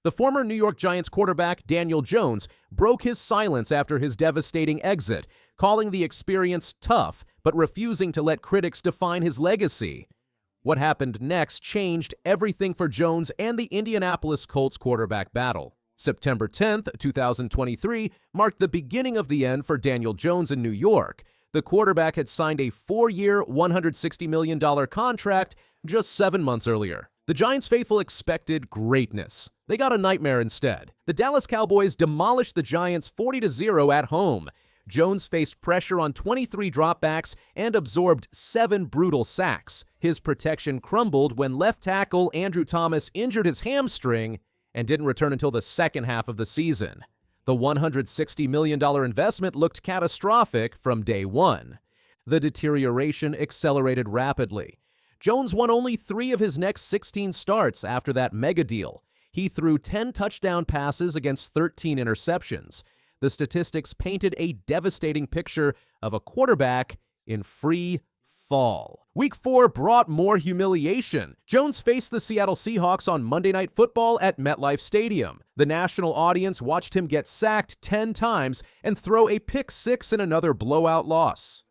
The former New York Giants quarterback Daniel Jones broke his silence after his devastating exit, calling the experience tough, but refusing to let critics define his legacy. What happened next changed everything for Jones and the Indianapolis Colts quarterback battle. September 10th, 2023 marked the beginning of the end for Daniel Jones in New York. The quarterback had signed a 4-year, $160 million contract just 7 months earlier. The Giants faithful expected greatness. They got a nightmare instead. The Dallas Cowboys demolished the Giants 40-0 at home. Jones faced pressure on 23 dropbacks and absorbed 7 brutal sacks. His protection crumbled when left tackle Andrew Thomas injured his hamstring and didn't return until the second half of the season. The $160 million investment looked catastrophic from day one. The deterioration accelerated rapidly. Jones won only 3 of his next 16 starts after that mega deal. He threw 10 touchdown passes against 13 interceptions. The statistics painted a devastating picture of a quarterback in free fall. Week 4 brought more humiliation. Jones faced the Seattle Seahawks on Monday Night Football at MetLife Stadium. The national audience watched him get sacked 10 times and throw a pick-6 in another blowout loss.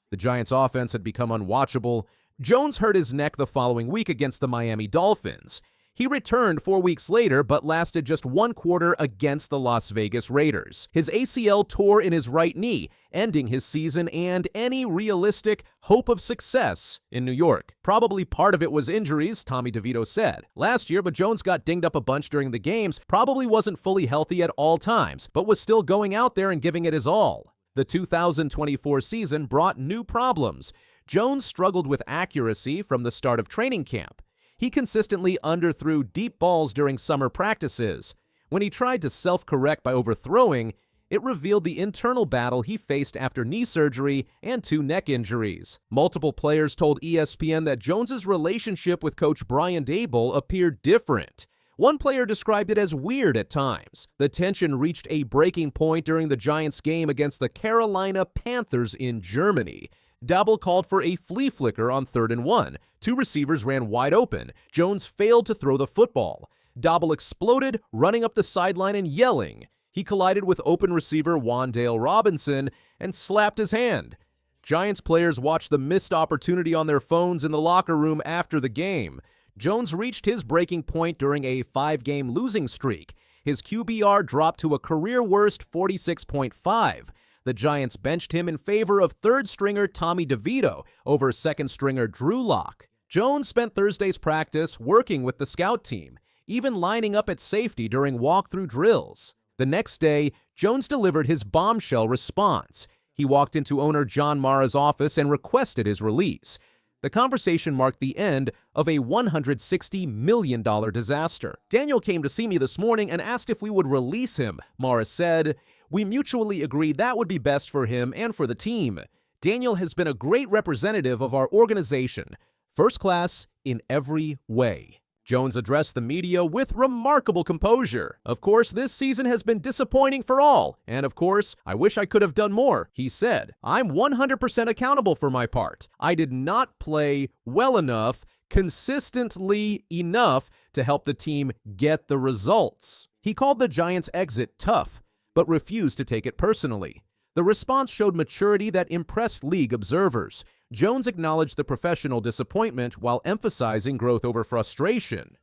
The Giants' offense had become unwatchable. Jones hurt his neck the following week against the Miami Dolphins. He returned 4 weeks later, but lasted just 1 quarter against the Las Vegas Raiders. His ACL tore in his right knee, ending his season and any realistic hope of success in New York. Probably part of it was injuries, Tommy DeVito said. Last year, but Jones got dinged up a bunch during the games, probably wasn't fully healthy at all times, but was still going out there and giving it his all. The 2024 season brought new problems. Jones struggled with accuracy from the start of training camp. He consistently underthrew deep balls during summer practices. When he tried to self-correct by overthrowing, it revealed the internal battle he faced after knee surgery and 2 neck injuries. Multiple players told ESPN that Jones's relationship with coach Brian Daboll appeared different. One player described it as weird at times. The tension reached a breaking point during the Giants game against the Carolina Panthers in Germany. Daboll called for a flea flicker on 3rd and 1. 2 receivers ran wide open. Jones failed to throw the football. Daboll exploded, running up the sideline and yelling. He collided with open receiver Wan'Dale Robinson and slapped his hand. Giants players watched the missed opportunity on their phones in the locker room after the game. Jones reached his breaking point during a 5-game losing streak. His QBR dropped to a career-worst 46.5. The Giants benched him in favor of 3rd-stringer Tommy DeVito over 2nd-stringer Drew Lock. Jones spent Thursday's practice working with the scout team, even lining up at safety during walkthrough drills. The next day, Jones delivered his bombshell response. He walked into owner John Mara's office and requested his release. The conversation marked the end of a $160 million disaster. Daniel came to see me this morning and asked if we would release him, Mara said. We mutually agreed that would be best for him and for the team. Daniel has been a great representative of our organization, first class in every way. Jones addressed the media with remarkable composure. Of course, this season has been disappointing for all, and of course, I wish I could have done more, he said. I'm 100% accountable for my part. I did not play well enough, consistently enough to help the team get the results. He called the Giants' exit tough, but refused to take it personally. The response showed maturity that impressed league observers. Jones acknowledged the professional disappointment while emphasizing growth over frustration.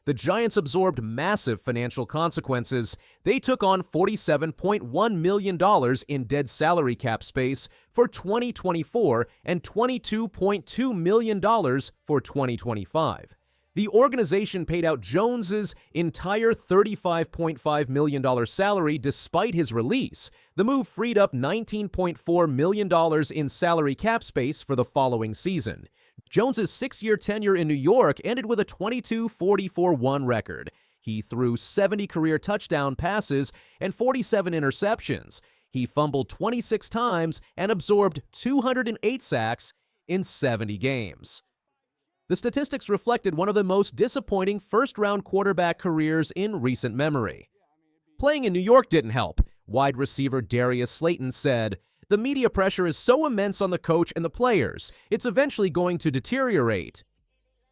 The Giants absorbed massive financial consequences. They took on $47.1 million in dead salary cap space for 2024 and $22.2 million for 2025. The organization paid out Jones's entire $35.5 million salary despite his release. The move freed up $19.4 million in salary cap space for the following season. Jones's 6-year tenure in New York ended with a 22-44-1 record. He threw 70 career touchdown passes and 47 interceptions. He fumbled 26 times and absorbed 208 sacks in 70 games. The statistics reflected one of the most disappointing first-round quarterback careers in recent memory. Playing in New York didn't help. Wide receiver Darius Slayton said, "The media pressure is so immense on the coach and the players, it's eventually going to deteriorate."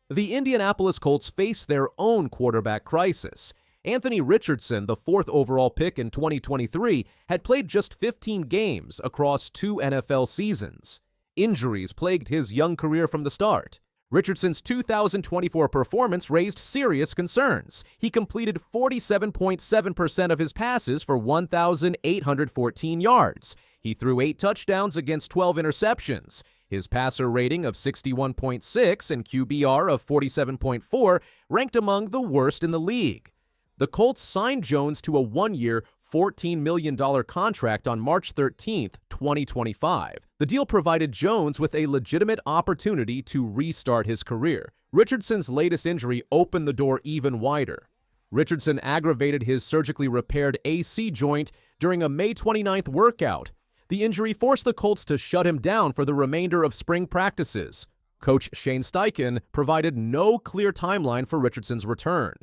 The Indianapolis Colts faced their own quarterback crisis. Anthony Richardson, the 4th overall pick in 2023, had played just 15 games across 2 NFL seasons. Injuries plagued his young career from the start. Richardson's 2024 performance raised serious concerns. He completed 47.7% of his passes for 1,814 yards. He threw 8 touchdowns against 12 interceptions. His passer rating of 61.6 and QBR of 47.4 ranked among the worst in the league. The Colts signed Jones to a 1-year, $14 million contract on March 13, 2025. The deal provided Jones with a legitimate opportunity to restart his career. Richardson's latest injury opened the door even wider. Richardson aggravated his surgically repaired AC joint during a May 29th workout. The injury forced the Colts to shut him down for the remainder of spring practices. Coach Shane Steichen provided no clear timeline for Richardson's return.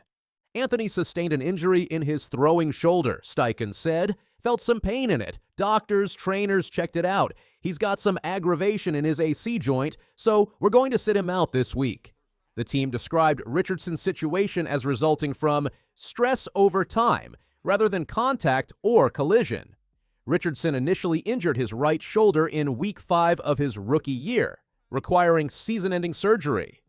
Anthony sustained an injury in his throwing shoulder, Steichen said. Felt some pain in it. Doctors, trainers checked it out. He's got some aggravation in his AC joint, so we're going to sit him out this week. The team described Richardson's situation as resulting from stress over time, rather than contact or collision. Richardson initially injured his right shoulder in Week 5 of his rookie year, requiring season-ending surgery.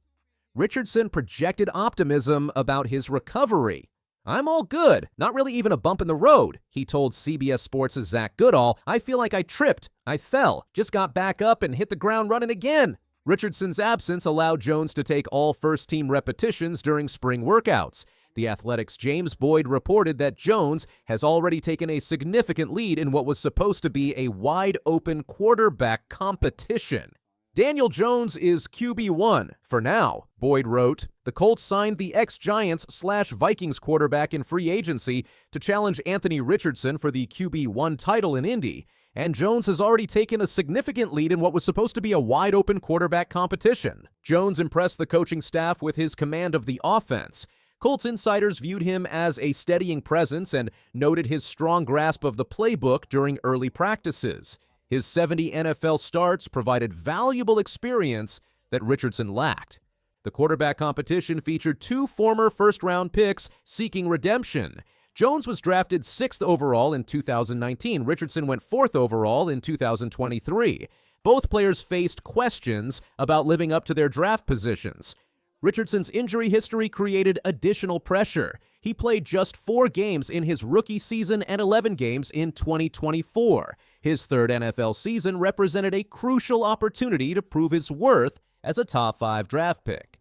Richardson projected optimism about his recovery. "I'm all good, not really even a bump in the road," he told CBS Sports' Zach Goodall. "I feel like I tripped, I fell, just got back up and hit the ground running again." Richardson's absence allowed Jones to take all first-team repetitions during spring workouts. The Athletic's James Boyd reported that Jones has already taken a significant lead in what was supposed to be a wide-open quarterback competition. "Daniel Jones is QB1 for now," Boyd wrote. The Colts signed the ex-Giants/Vikings quarterback in free agency to challenge Anthony Richardson for the QB1 title in Indy, and Jones has already taken a significant lead in what was supposed to be a wide-open quarterback competition. Jones impressed the coaching staff with his command of the offense. Colts insiders viewed him as a steadying presence and noted his strong grasp of the playbook during early practices. His 70 NFL starts provided valuable experience that Richardson lacked. The quarterback competition featured 2 former first-round picks seeking redemption. Jones was drafted 6th overall in 2019. Richardson went 4th overall in 2023. Both players faced questions about living up to their draft positions. Richardson's injury history created additional pressure. He played just 4 games in his rookie season and 11 games in 2024. His 3rd NFL season represented a crucial opportunity to prove his worth as a top 5 draft pick.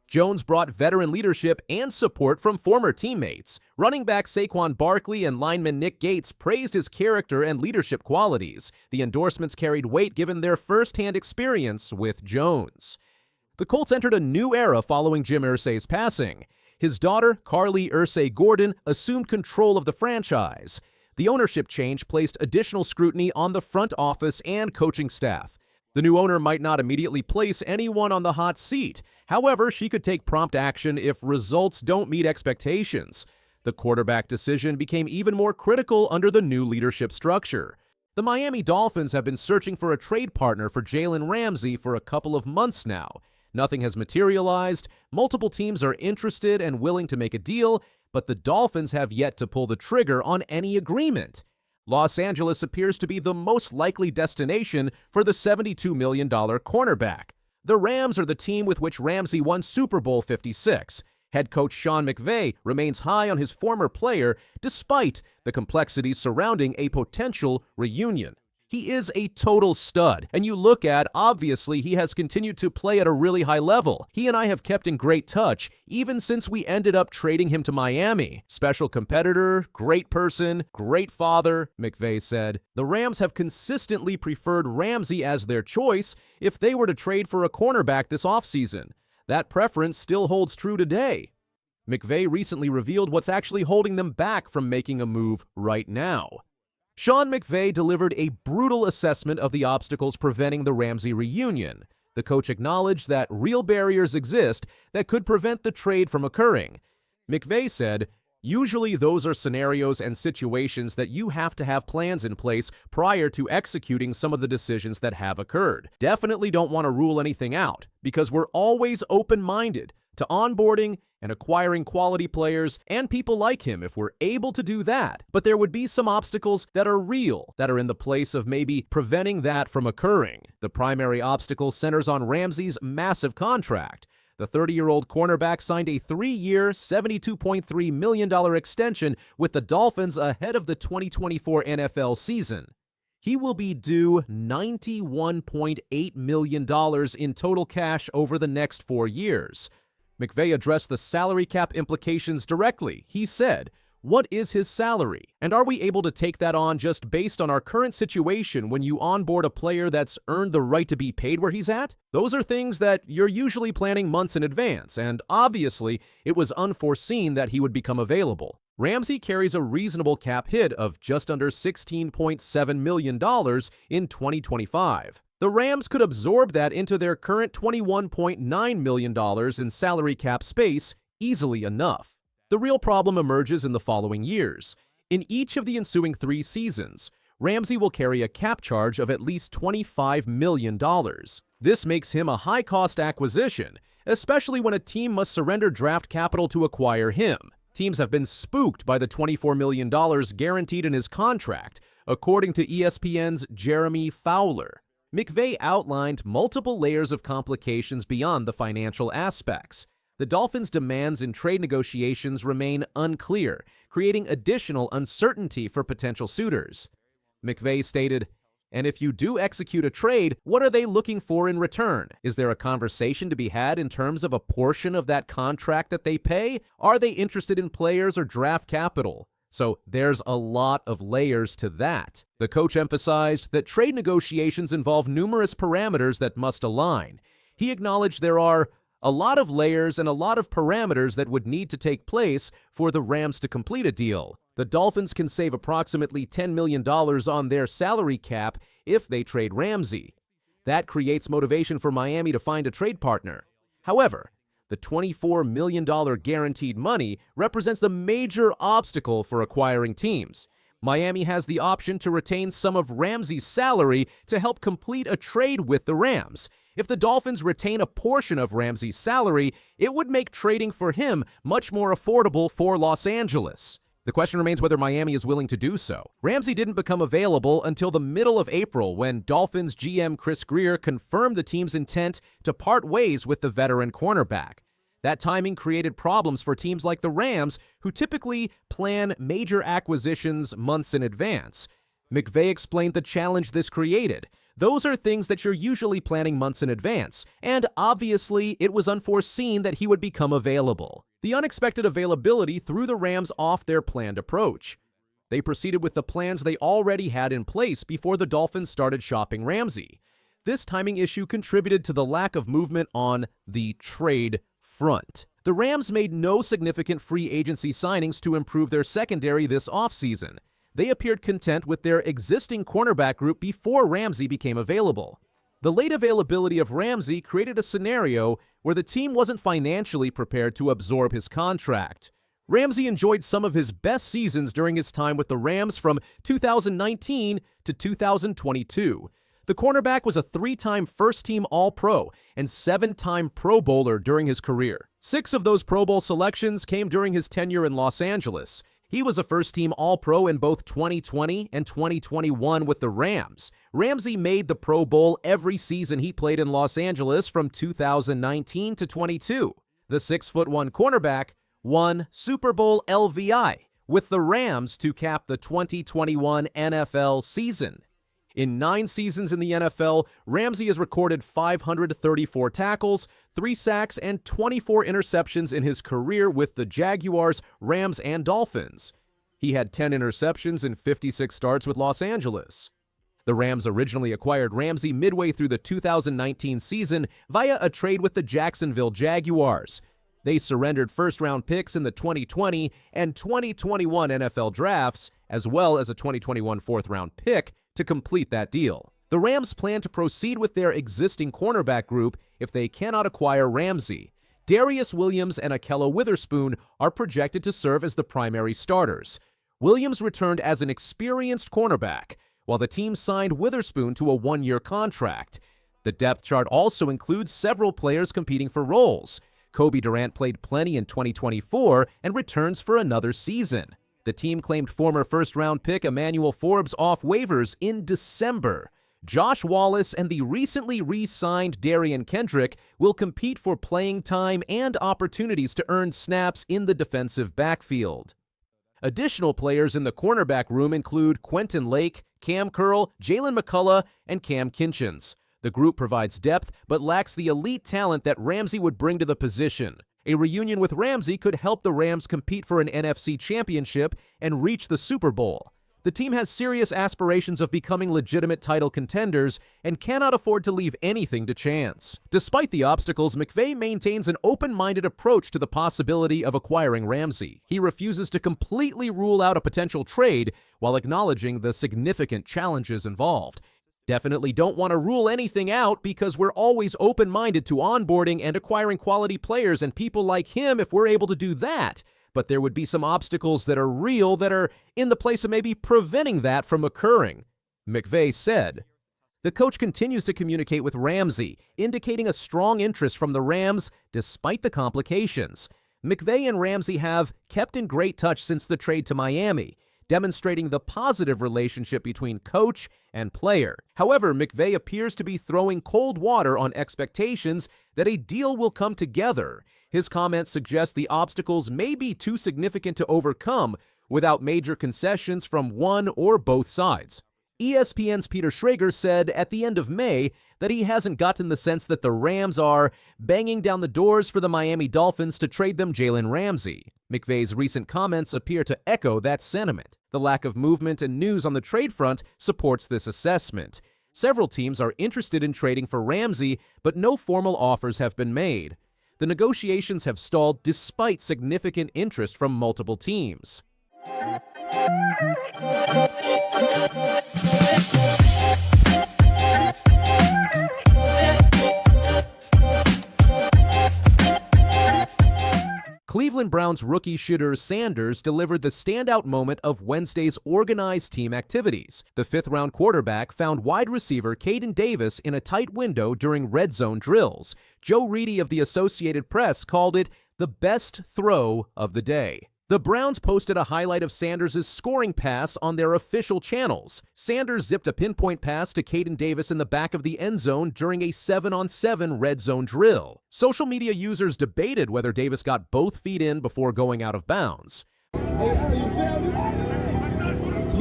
Jones brought veteran leadership and support from former teammates. Running back Saquon Barkley and lineman Nick Gates praised his character and leadership qualities. The endorsements carried weight given their first-hand experience with Jones. The Colts entered a new era following Jim Irsay's passing. His daughter, Carly Irsay Gordon, assumed control of the franchise. The ownership change placed additional scrutiny on the front office and coaching staff. The new owner might not immediately place anyone on the hot seat. However, she could take prompt action if results don't meet expectations. The quarterback decision became even more critical under the new leadership structure. The Miami Dolphins have been searching for a trade partner for Jalen Ramsey for a couple of months now. Nothing has materialized. Multiple teams are interested and willing to make a deal, but the Dolphins have yet to pull the trigger on any agreement. Los Angeles appears to be the most likely destination for the $72 million cornerback. The Rams are the team with which Ramsey won Super Bowl 56. Head coach Sean McVay remains high on his former player despite the complexities surrounding a potential reunion. He is a total stud, and you look at, obviously, he has continued to play at a really high level. He and I have kept in great touch, even since we ended up trading him to Miami. Special competitor, great person, great father, McVay said. The Rams have consistently preferred Ramsey as their choice if they were to trade for a cornerback this offseason. That preference still holds true today. McVay recently revealed what's actually holding them back from making a move right now. Sean McVay delivered a brutal assessment of the obstacles preventing the Ramsey reunion. The coach acknowledged that real barriers exist that could prevent the trade from occurring. McVay said, "Usually those are scenarios and situations that you have to have plans in place prior to executing some of the decisions that have occurred. Definitely don't want to rule anything out, because we're always open-minded, to onboarding and acquiring quality players and people like him if we're able to do that. But there would be some obstacles that are real, that are in the place of maybe preventing that from occurring. The primary obstacle centers on Ramsey's massive contract. The 30-year-old cornerback signed a 3-year, $72.3 million extension with the Dolphins ahead of the 2024 NFL season. He will be due $91.8 million in total cash over the next 4 years. McVay addressed the salary cap implications directly. He said, "What is his salary? And are we able to take that on just based on our current situation when you onboard a player that's earned the right to be paid where he's at?" Those are things that you're usually planning months in advance, and obviously it was unforeseen that he would become available. Ramsey carries a reasonable cap hit of just under $16.7 million in 2025. The Rams could absorb that into their current $21.9 million in salary cap space easily enough. The real problem emerges in the following years. In each of the ensuing 3 seasons, Ramsey will carry a cap charge of at least $25 million. This makes him a high-cost acquisition, especially when a team must surrender draft capital to acquire him. Teams have been spooked by the $24 million guaranteed in his contract, according to ESPN's Jeremy Fowler. McVay outlined multiple layers of complications beyond the financial aspects. The Dolphins' demands in trade negotiations remain unclear, creating additional uncertainty for potential suitors. McVay stated, "And if you do execute a trade, what are they looking for in return? Is there a conversation to be had in terms of a portion of that contract that they pay? Are they interested in players or draft capital?" So there's a lot of layers to that. The coach emphasized that trade negotiations involve numerous parameters that must align. He acknowledged there are a lot of layers and a lot of parameters that would need to take place for the Rams to complete a deal. The Dolphins can save approximately $10 million on their salary cap if they trade Ramsey. That creates motivation for Miami to find a trade partner. However, the $24 million guaranteed money represents the major obstacle for acquiring teams. Miami has the option to retain some of Ramsey's salary to help complete a trade with the Rams. If the Dolphins retain a portion of Ramsey's salary, it would make trading for him much more affordable for Los Angeles. The question remains whether Miami is willing to do so. Ramsey didn't become available until the middle of April when Dolphins GM Chris Grier confirmed the team's intent to part ways with the veteran cornerback. That timing created problems for teams like the Rams, who typically plan major acquisitions months in advance. McVay explained the challenge this created. Those are things that you're usually planning months in advance, and obviously it was unforeseen that he would become available. The unexpected availability threw the Rams off their planned approach. They proceeded with the plans they already had in place before the Dolphins started shopping Ramsey. This timing issue contributed to the lack of movement on the trade front. The Rams made no significant free agency signings to improve their secondary this offseason. They appeared content with their existing cornerback group before Ramsey became available. The late availability of Ramsey created a scenario where the team wasn't financially prepared to absorb his contract. Ramsey enjoyed some of his best seasons during his time with the Rams from 2019 to 2022. The cornerback was a 3-time first-team All-Pro and 7-time Pro Bowler during his career. 6 of those Pro Bowl selections came during his tenure in Los Angeles. He was a first-team All-Pro in both 2020 and 2021 with the Rams. Ramsey made the Pro Bowl every season he played in Los Angeles from 2019 to 22. The 6'1" cornerback won Super Bowl LVI with the Rams to cap the 2021 NFL season. In 9 seasons in the NFL, Ramsey has recorded 534 tackles, 3 sacks, and 24 interceptions in his career with the Jaguars, Rams, and Dolphins. He had 10 interceptions in 56 starts with Los Angeles. The Rams originally acquired Ramsey midway through the 2019 season via a trade with the Jacksonville Jaguars. They surrendered first-round picks in the 2020 and 2021 NFL drafts, as well as a 2021 fourth-round pick, to complete that deal. The Rams plan to proceed with their existing cornerback group if they cannot acquire Ramsey. Darius Williams and Akello Witherspoon are projected to serve as the primary starters. Williams returned as an experienced cornerback, while the team signed Witherspoon to a 1-year contract. The depth chart also includes several players competing for roles. Kobe Durant played plenty in 2024 and returns for another season. The team claimed former first-round pick Emmanuel Forbes off waivers in December. Josh Wallace and the recently re-signed Darian Kendrick will compete for playing time and opportunities to earn snaps in the defensive backfield. Additional players in the cornerback room include Quentin Lake, Cam Curl, Jalen McCullough, and Cam Kinchins. The group provides depth but lacks the elite talent that Ramsey would bring to the position. A reunion with Ramsey could help the Rams compete for an NFC championship and reach the Super Bowl. The team has serious aspirations of becoming legitimate title contenders and cannot afford to leave anything to chance. Despite the obstacles, McVay maintains an open-minded approach to the possibility of acquiring Ramsey. He refuses to completely rule out a potential trade while acknowledging the significant challenges involved. Definitely don't want to rule anything out because we're always open-minded to onboarding and acquiring quality players and people like him if we're able to do that. But there would be some obstacles that are real that are in the place of maybe preventing that from occurring, McVay said. The coach continues to communicate with Ramsey, indicating a strong interest from the Rams despite the complications. McVay and Ramsey have kept in great touch since the trade to Miami, demonstrating the positive relationship between coach and player. However, McVay appears to be throwing cold water on expectations that a deal will come together. His comments suggest the obstacles may be too significant to overcome without major concessions from one or both sides. ESPN's Peter Schrager said at the end of May that he hasn't gotten the sense that the Rams are banging down the doors for the Miami Dolphins to trade them Jalen Ramsey. McVay's recent comments appear to echo that sentiment. The lack of movement and news on the trade front supports this assessment. Several teams are interested in trading for Ramsey, but no formal offers have been made. The negotiations have stalled despite significant interest from multiple teams. Cleveland Browns rookie shooter Sanders delivered the standout moment of Wednesday's organized team activities. The fifth-round quarterback found wide receiver Caden Davis in a tight window during red zone drills. Joe Reedy of the Associated Press called it the best throw of the day. The Browns posted a highlight of Sanders' scoring pass on their official channels. Sanders zipped a pinpoint pass to Caden Davis in the back of the end zone during a 7-on-7 red zone drill. Social media users debated whether Davis got both feet in before going out of bounds. Hey, you feel me?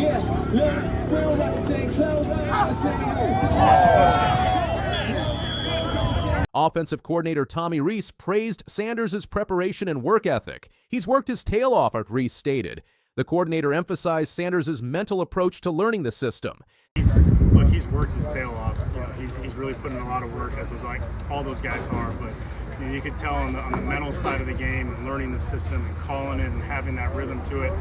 Yeah, look, we don't got the same clothes, I ain't got the same Offensive coordinator Tommy Rees praised Sanders' preparation and work ethic. He's worked his tail off, Rees stated. The coordinator emphasized Sanders' mental approach to learning the system. He's worked his tail off. He's really put in a lot of work, as was like all those guys are. But you could tell on the mental side of the game and learning the system and calling it and having that rhythm to it.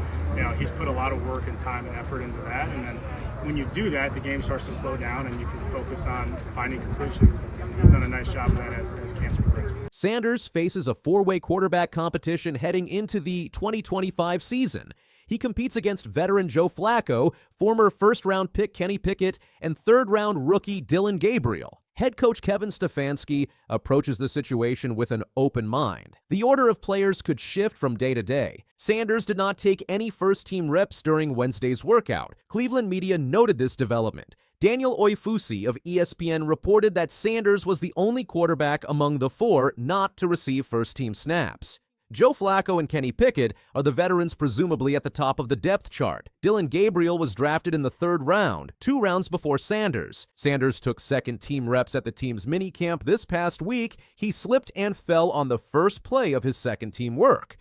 He's put a lot of work and time and effort into that. And then when you do that, the game starts to slow down and you can focus on finding completions. He's done a nice job of that as camp's progressed. Sanders faces a four-way quarterback competition heading into the 2025 season. He competes against veteran Joe Flacco, former first-round pick Kenny Pickett, and third-round rookie Dylan Gabriel. Head coach Kevin Stefanski approaches the situation with an open mind. The order of players could shift from day to day. Sanders did not take any first-team reps during Wednesday's workout. Cleveland media noted this development. Daniel Oifusi of ESPN reported that Sanders was the only quarterback among the four not to receive first-team snaps. Joe Flacco and Kenny Pickett are the veterans presumably at the top of the depth chart. Dylan Gabriel was drafted in the third round, 2 rounds before Sanders. Sanders took second-team reps at the team's minicamp this past week. He slipped and fell on the first play of his second-team work.